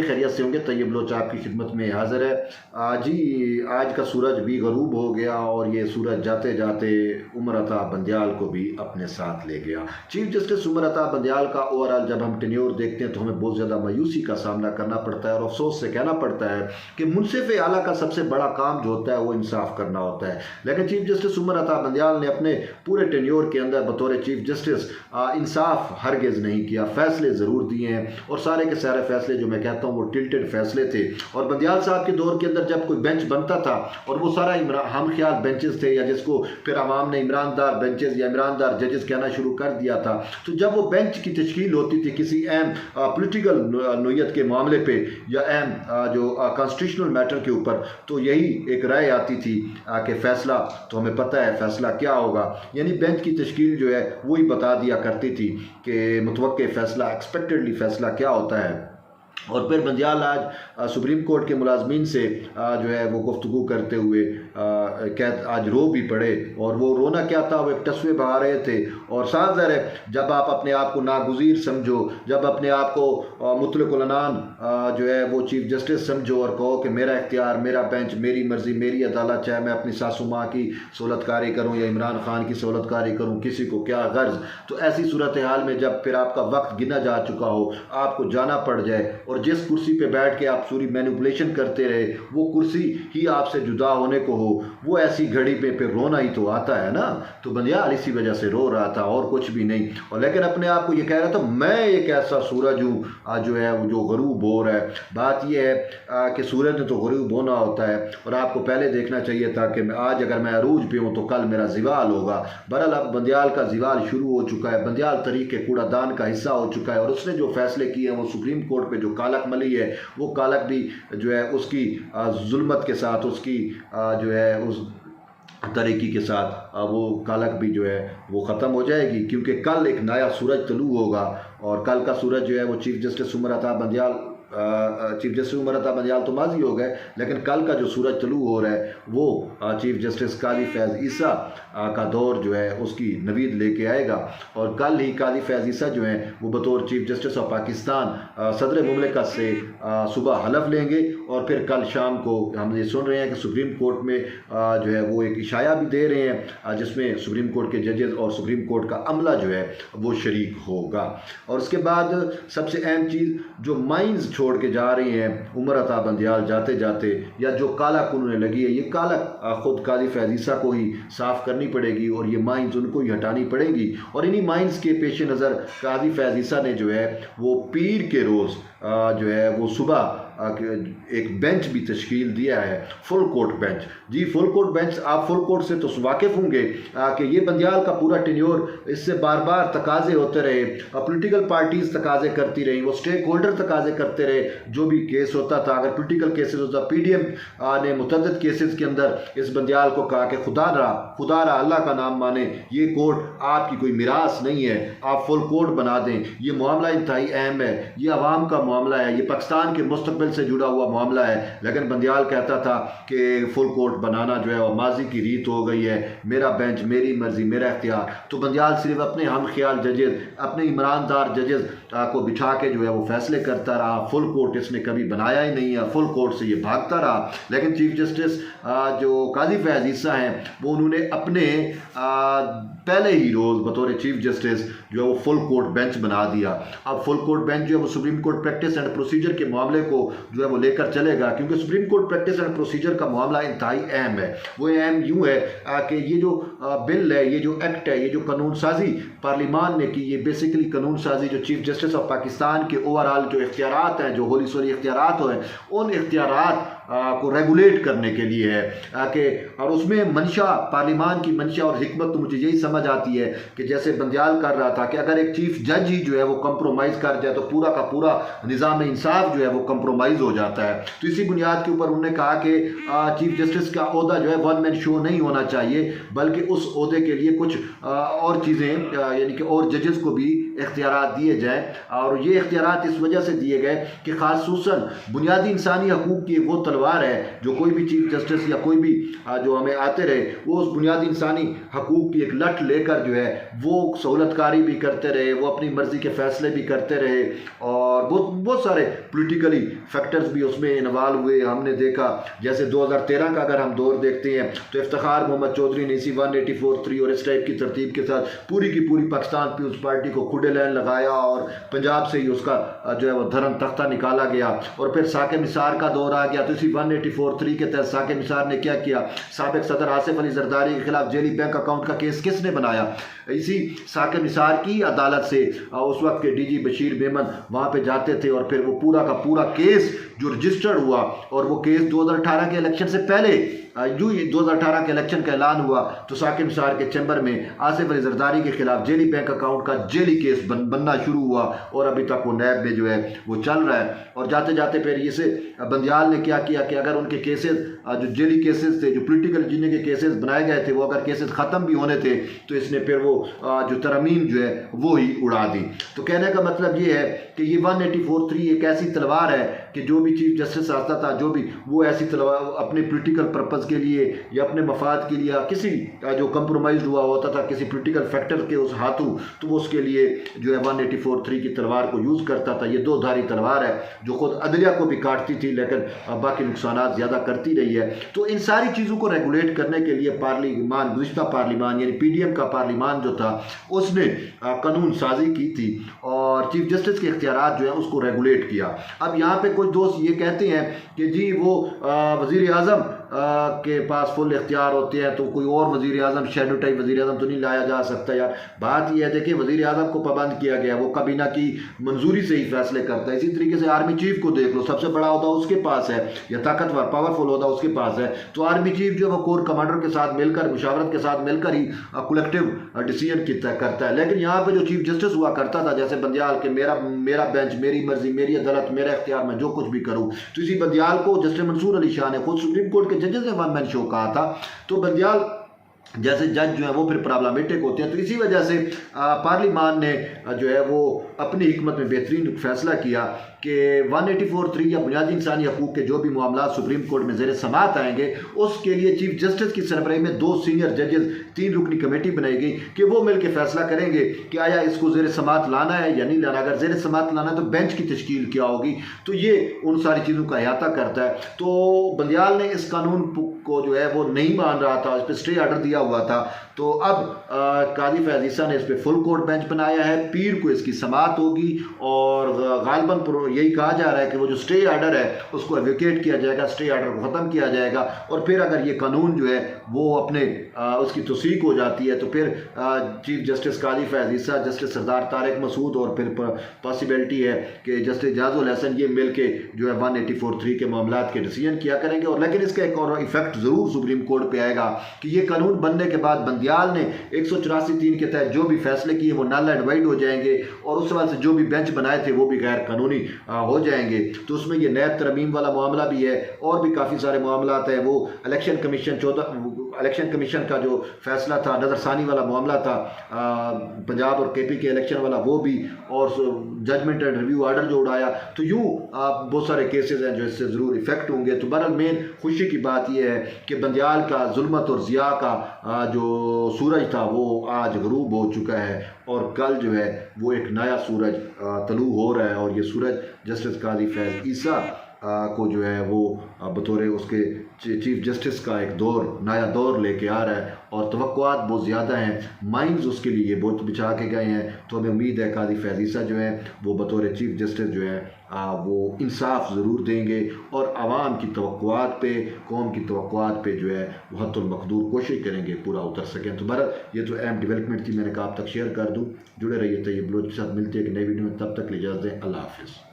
ہوئے؟ خیریت سے ہوں گے؟ طیب بلوچ آپ کی خدمت میں حاضر ہے۔ جی آج کا سورج بھی غروب ہو گیا اور یہ سورج جاتے جاتے عمر عطا بندیال کو بھی اپنے ساتھ لے گیا۔ چیف جسٹس عمر عطا بندیال کا اوورآل جب ہم ٹینیور دیکھتے ہیں تو ہمیں بہت زیادہ مایوسی کا سامنا کرنا پڑتا ہے اور افسوس سے کہنا پڑتا ہے کہ منصف اعلیٰ کا سب سے بڑا کام جو ہوتا ہے وہ انصاف کرنا ہوتا ہے، لیکن چیف جسٹس عمر عطا بندیال نے اپنے پورے ٹینیور کے اندر بطور چیف جسٹس انصاف ہرگز نہیں کیا۔ فیصلے ضرور دیے ہیں اور سارے کے سارے فیصلے جو میں کہتا ہوں وہ ٹلٹڈ فیصلے تھے، اور بندیال صاحب کے دور کے اندر جب کوئی بینچ بنتا تھا اور وہ سارا ہم خیال بینچز تھے، یا جس کو پھر عوام نے عمران دار بینچز یا عمران دار ججز کہنا شروع کر دیا تھا، تو جب وہ بینچ کی تشکیل ہوتی تھی کسی اہم پولیٹیکل نوعیت کے معاملے پہ یا اہم جو کانسٹیٹیوشنل میٹر کے اوپر، تو یہی ایک رائے آتی تھی کہ فیصلہ تو ہمیں پتہ ہے فیصلہ کیا ہوگا، یعنی بینچ کی تشکیل جو ہے وہی بتا دیا کرتی تھی کہ متوقع فیصلہ ایکسپیکٹڈلی فیصلہ کیا ہوتا ہے۔ اور پھر بندیال آج سپریم کورٹ کے ملازمین سے جو ہے وہ گفتگو کرتے ہوئے آج رو بھی پڑے، اور وہ رونا کیا تھا، وہ ایک ٹسوے بہا رہے تھے، اور صاف ظاہر ہے جب آپ اپنے آپ کو ناگزیر سمجھو، جب اپنے آپ کو مطلق العنان جو ہے وہ چیف جسٹس سمجھو اور کہو کہ میرا اختیار، میرا بینچ، میری مرضی، میری عدالت، چاہے میں اپنی ساسو ماں کی سہولت کاری کروں یا عمران خان کی سہولت کاری کروں، کسی کو کیا غرض، تو ایسی صورتحال میں جب پھر آپ کا وقت گنا جا چکا ہو، آپ کو جانا پڑ جائے اور جس کرسی پہ بیٹھ کے آپ پوری مینیپولیشن کرتے رہے وہ کرسی ہی آپ سے جدا ہونے کو ہو، وہ ایسی گھڑی پہ پھر رونا ہی تو آتا ہے نا۔ تو بندیال اسی وجہ سے رو رہا تھا اور کچھ بھی نہیں، اور لیکن اپنے آپ کو یہ کہہ رہا تھا میں ایک ایسا سورج ہوں جو ہے وہ جو غروب ہو رہا ہے۔ بات یہ ہے کہ سورج نے تو غروب ہونا ہوتا ہے، اور آپ کو پہلے دیکھنا چاہیے تھا کہ آج اگر میں عروج پہ ہوں تو کل میرا زوال ہوگا۔ بہرحال اب بندیال کا زوال شروع ہو چکا ہے، بندیال تاریخ کے کوڑا دان کا حصہ ہو چکا ہے، اور اس نے جو فیصلے کیے ہیں وہ سپریم کورٹ پہ جو کالک ملی ہے، وہ کالک بھی جو ہے اس کی ظلمت کے ساتھ، اس کی جو ہے اس طریقے کے ساتھ وہ کالک بھی جو ہے وہ ختم ہو جائے گی، کیونکہ کل ایک نیا سورج طلوع ہوگا، اور کل کا سورج جو ہے وہ chief justice Umar Ata Bandial chief justice Umar Ata Bandial تو ماضی ہو گئے، لیکن کل کا جو سورج طلوع ہو رہا ہے وہ چیف جسٹس قاضی فیض عیسیٰ کا دور جو ہے اس کی نوید لے کے آئے گا، اور کل ہی قاضی فیض عیسیٰ جو ہیں وہ بطور چیف جسٹس آف پاکستان صدر مملکت سے صبح حلف لیں گے، اور پھر کل شام کو ہم یہ سن رہے ہیں کہ سپریم کورٹ میں جو ہے وہ ایک اشاعہ بھی دے رہے ہیں جس میں سپریم کورٹ کے ججز اور سپریم کورٹ کا عملہ جو ہے وہ شریک ہوگا۔ اور اس کے بعد سب سے اہم چیز جو مائنز چھوڑ کے جا رہی ہیں عمر عطا بندیال جاتے جاتے، یا جو کالک انہوں نے لگی ہے، یہ کالک خود قاضی فیض عیسیٰ کو ہی صاف کرنی پڑے گی، اور یہ مائنز ان کو ہی ہٹانی پڑے گی، اور انہی مائنز کے پیش نظر قاضی فیض عیسیٰ نے جو ہے وہ پیر کے روز جو ہے وہ صبح ایک بینچ بھی تشکیل دیا ہے، فل کورٹ بینچ۔ جی فل کورٹ بینچ، آپ فل کورٹ سے تو واقف ہوں گے کہ یہ بندیال کا پورا ٹینیور اس سے بار بار تقاضے ہوتے رہے، پولیٹیکل پارٹیز تقاضے کرتی رہیں، وہ سٹیک ہولڈر تقاضے کرتے رہے، جو بھی کیس ہوتا تھا، اگر پولیٹیکل کیسز ہوتا، پی ڈی ایم نے متعدد کیسز کے اندر اس بندیال کو کہا کہ خدا را اللہ کا نام مانے، یہ کورٹ آپ کی کوئی میراث نہیں ہے، آپ فل کورٹ بنا دیں، یہ معاملہ انتہائی اہم ہے، یہ عوام کا معاملہ ہے، یہ پاکستان کے مستقبل سے جڑا ہوا معاملہ ہے، لیکن بندیال کہتا تھا کہ فل کورٹ بنانا جو ہے وہ ماضی کی ریت ہو گئی ہے، میرا بینچ، میری مرضی، میرا اختیار۔ تو بندیال صرف اپنے ہم خیال ججز، اپنے عمران دار ججز کو بٹھا کے جو ہے وہ فیصلے کرتا رہا، فل کورٹ اس نے کبھی بنایا ہی نہیں ہے، فل کورٹ سے یہ بھاگتا رہا۔ لیکن چیف جسٹس جو قاضی فیض عیسیٰ ہیں وہ انہوں نے اپنے پہلے ہی روز بطور چیف جسٹس جو ہے وہ فل کورٹ بینچ بنا دیا۔ اب فل کورٹ بینچ جو ہے وہ supreme court practice and procedure کے معاملے کو جو ہے وہ لے کر چلے گا، کیونکہ supreme court practice and procedure کا معاملہ انتہائی اہم ہے۔ وہ اہم یوں ہے کہ یہ جو بل ہے، یہ جو ایکٹ ہے، یہ جو قانون سازی پارلیمان نے کی، یہ بیسیکلی قانون سازی جو چیف جسٹس آف پاکستان کے اوورآل جو اختیارات ہیں، جو ہولی سولی اختیارات ہیں، ان اختیارات کو ریگولیٹ کرنے کے لیے ہے کہ، اور اس میں منشا، پارلیمان کی منشا اور حکمت تو مجھے یہی سمجھ آتی ہے کہ جیسے بندیال کر رہا تھا کہ اگر ایک چیف جج ہی جو ہے وہ کمپرومائز کر جائے تو پورا کا پورا نظام انصاف جو ہے وہ کمپرومائز ہو جاتا ہے۔ تو اسی بنیاد کے اوپر انہوں نے کہا کہ چیف جسٹس کا عہدہ جو ہے ون مین شو نہیں ہونا چاہیے، بلکہ اس عہدے کے لیے کچھ اور چیزیں، یعنی کہ اور ججز کو بھی اختیارات دیے جائیں، اور یہ اختیارات اس وجہ سے دیے گئے کہ خصوصاً بنیادی انسانی حقوق کی وہ تلوار ہے جو کوئی بھی چیف جسٹس یا کوئی بھی جو ہمیں آتے رہے وہ اس بنیادی انسانی حقوق کی ایک لٹ لے کر جو ہے وہ سہولت کاری بھی کرتے رہے، وہ اپنی مرضی کے فیصلے بھی کرتے رہے، اور بہت سارے پولیٹیکلی فیکٹرز بھی اس میں انوالو ہوئے۔ ہم نے دیکھا جیسے 2013 کا اگر ہم دور دیکھتے ہیں تو افتخار محمد چودھری نے اسی 184(3) اور اس ٹائپ کی ترتیب کے ساتھ پوری کی پوری پاکستان پیپلز پارٹی کو کھڈے لین لگایا، اور پنجاب سے ہی اس کا جو ہے وہ دھرم تختہ نکالا گیا، اور پھر ساکن نثار کا دور آ گیا تو اسی 184(3) کے تحت ساکن نثار نے کیا کیا، سابق صدر آصف علی زرداری کے خلاف جیلی بینک اکاؤنٹ کا کیس کس نے بنایا؟ اسی ساکن نثار کی عدالت سے اس وقت کے ڈی جی بشیر میمن وہاں پہ جاتے تھے، اور پھر وہ پورا کا پورا کیس جو رجسٹرڈ ہوا، اور وہ کیس 2018 کے الیکشن سے پہلے جو 2018 کے الیکشن کا اعلان ہوا تو ساکن نثار کے چیمبر میں آصف علی زرداری کے خلاف جیلی بینک اکاؤنٹ کا جیلی کیس بننا شروع ہوا، اور ابھی تک وہ نیب میں جو ہے وہ چل رہا ہے۔ اور جاتے جاتے پھر یہ سے بندیال نے کیا کیا کہ اگر ان کے کیسز جو جیلی کیسز تھے، جو پولیٹیکل جن کے کیسز بنائے گئے تھے، وہ اگر کیسز ختم بھی ہونے تھے تو اس نے پھر وہ جو ترمیم جو ہے وہ ہی اڑا دی۔ تو کہنے کا مطلب یہ ہے کہ یہ 184(3) ایک ایسی تلوار ہے کہ جو بھی چیف جسٹس آتا تھا، جو بھی وہ ایسی تلوار اپنے پولیٹیکل پرپز کے لیے یا اپنے مفاد کے لیے کسی جو کمپرومائز ہوا ہوتا تھا کسی پولیٹیکل فیکٹر کے اس ہاتھوں، تو وہ اس کے لیے جو ہے 184(3) کی تلوار کو یوز کرتا تھا۔ یہ دو دھاری تلوار ہے جو خود عدلیہ کو بھی کاٹتی تھی لیکن باقی نقصانات زیادہ کرتی رہی ہے۔ تو ان ساری چیزوں کو ریگولیٹ کرنے کے لیے پارلیمان، گزشتہ پارلیمان یعنی پی ڈی ایم کا پارلیمان جو تھا اس نے قانون سازی کی تھی اور چیف جسٹس کے اختیارات جو ہیں اس کو ریگولیٹ کیا۔ اب یہاں پہ کچھ دوست یہ کہتے ہیں کہ جی وہ وزیر اعظم کے پاس فل اختیار ہوتے ہیں تو کوئی اور وزیر اعظم شیڈو ٹائپ وزیر اعظم تو نہیں لایا جا سکتا۔ یار بات یہ ہے دیکھیں وزیر اعظم کو پابند کیا گیا، وہ کابینہ کی منظوری سے ہی فیصلے کرتا ہے۔ اسی طریقے سے آرمی چیف کو دیکھ لو، سب سے بڑا عہدہ اس کے پاس ہے یا طاقتور پاورفل عہدہ اس کے پاس ہے، تو آرمی چیف جو ہے وہ کور کمانڈر کے ساتھ مل کر مشاورت کے ساتھ مل کر ہی کولیکٹیو ڈیسیژن کرتا ہے۔ لیکن یہاں پہ جو چیف جسٹس ہوا کرتا تھا جیسے بندیال کے میرا بینچ، میری مرضی، میری عدالت، میرا اختیار، میں جو کچھ بھی کروں، تو اسی بندیال کو جسٹس منصور علی شاہ نے خود سپریم کورٹ کے ججز نے ون مین شو کہا تھا۔ تو بندیال جیسے جج جو ہیں وہ پھر پرابلمٹک ہوتے ہیں، تو اسی وجہ سے پارلیمان نے جو ہے وہ اپنی حکمت میں بہترین فیصلہ کیا کہ 184(3) یا بنیادی انسانی حقوق کے جو بھی معاملات سپریم کورٹ میں زیر سماعت آئیں گے اس کے لیے چیف جسٹس کی سربراہی میں 2 سینئر ججز 3 رکنی کمیٹی بنائی گئی کہ وہ مل کے فیصلہ کریں گے کہ آیا اس کو زیر سماعت لانا ہے یا نہیں لانا۔ اگر زیر سماعت لانا ہے تو بینچ کی تشکیل کیا ہوگی، تو یہ ان ساری چیزوں کا احاطہ کرتا ہے۔ تو بندیال نے اس قانون کو جو ہے وہ نہیں مان رہا تھا، اس پہ اسٹے آرڈر دیا ہوا تھا، تو اب قاضی فیض عیسیٰ نے اس پہ فل کورٹ بینچ بنایا ہے، پیر کو اس کی سماعت ہوگی، اور غالباً یہی کہا جا رہا ہے کہ وہ جو اسٹے آرڈر ہے اس کو ایویکیٹ کیا جائے گا، اسٹے آرڈر کو ختم کیا جائے گا، اور پھر اگر یہ قانون جو ہے وہ اپنے اس کی توثیق ہو جاتی ہے تو پھر چیف جسٹس قاضی فیض عیسیٰ، جسٹس سردار طارق مسعود، اور پھر پاسبلٹی ہے کہ جسٹس جاز الحسن یہ مل کے جو ہے 184(3) کے معاملات کے ڈیسیژن کیا کریں گے۔ اور لیکن اس کا ایک اور ایفیکٹ ضرور سپریم کورٹ پہ آئے گا کہ یہ قانون بننے کے بعد بندیال نے 184(3) کے تحت جو بھی فیصلے کیے وہ نل اینڈ وائڈ ہو جائیں گے، اور اس وقت سے جو بھی بینچ بنائے تھے وہ بھی غیر قانونی ہو جائیں گے۔ تو اس میں یہ نیب ترمیم والا معاملہ بھی ہے، اور بھی کافی سارے معاملات ہیں۔ وہ الیکشن کمیشن کا جو فیصلہ تھا، نظر ثانی والا معاملہ تھا پنجاب اور کے پی کے الیکشن والا، وہ بھی، اور ججمنٹ اینڈ ریویو آرڈر جو اڑایا، تو یوں بہت سارے کیسز ہیں جو اس سے ضرور افیکٹ ہوں گے۔ تو بہرحال مین خوشی کی بات یہ ہے کہ بندیال کا ظلمت اور ضیاء کا جو سورج تھا وہ آج غروب ہو چکا ہے، اور کل جو ہے وہ ایک نیا سورج طلوع ہو رہا ہے، اور یہ سورج جسٹس قاضی فیض عیسیٰ کو جو ہے وہ بطور اس کے چیف جسٹس کا ایک نیا دور لے کے آ رہا ہے، اور توقعات بہت زیادہ ہیں، مائنڈز اس کے لیے بہت بچھا کے گئے ہیں۔ تو ہمیں امید ہے قاضی فیض عیسیٰ جو ہے وہ بطور چیف جسٹس جو ہے وہ انصاف ضرور دیں گے، اور عوام کی توقعات پہ، قوم کی توقعات پہ جو ہے وہ حد المقدور کوشش کریں گے پورا اتر سکیں۔ تو بہرحال یہ تو اہم ڈیولپمنٹ تھی، میں نے کہا آپ تک شیئر کر دوں۔ جڑے رہیے طیب بلوچ کے ساتھ، ملتے ہیں ایک نئی ویڈیو میں، تب تک اجازت دیں، اللہ حافظ۔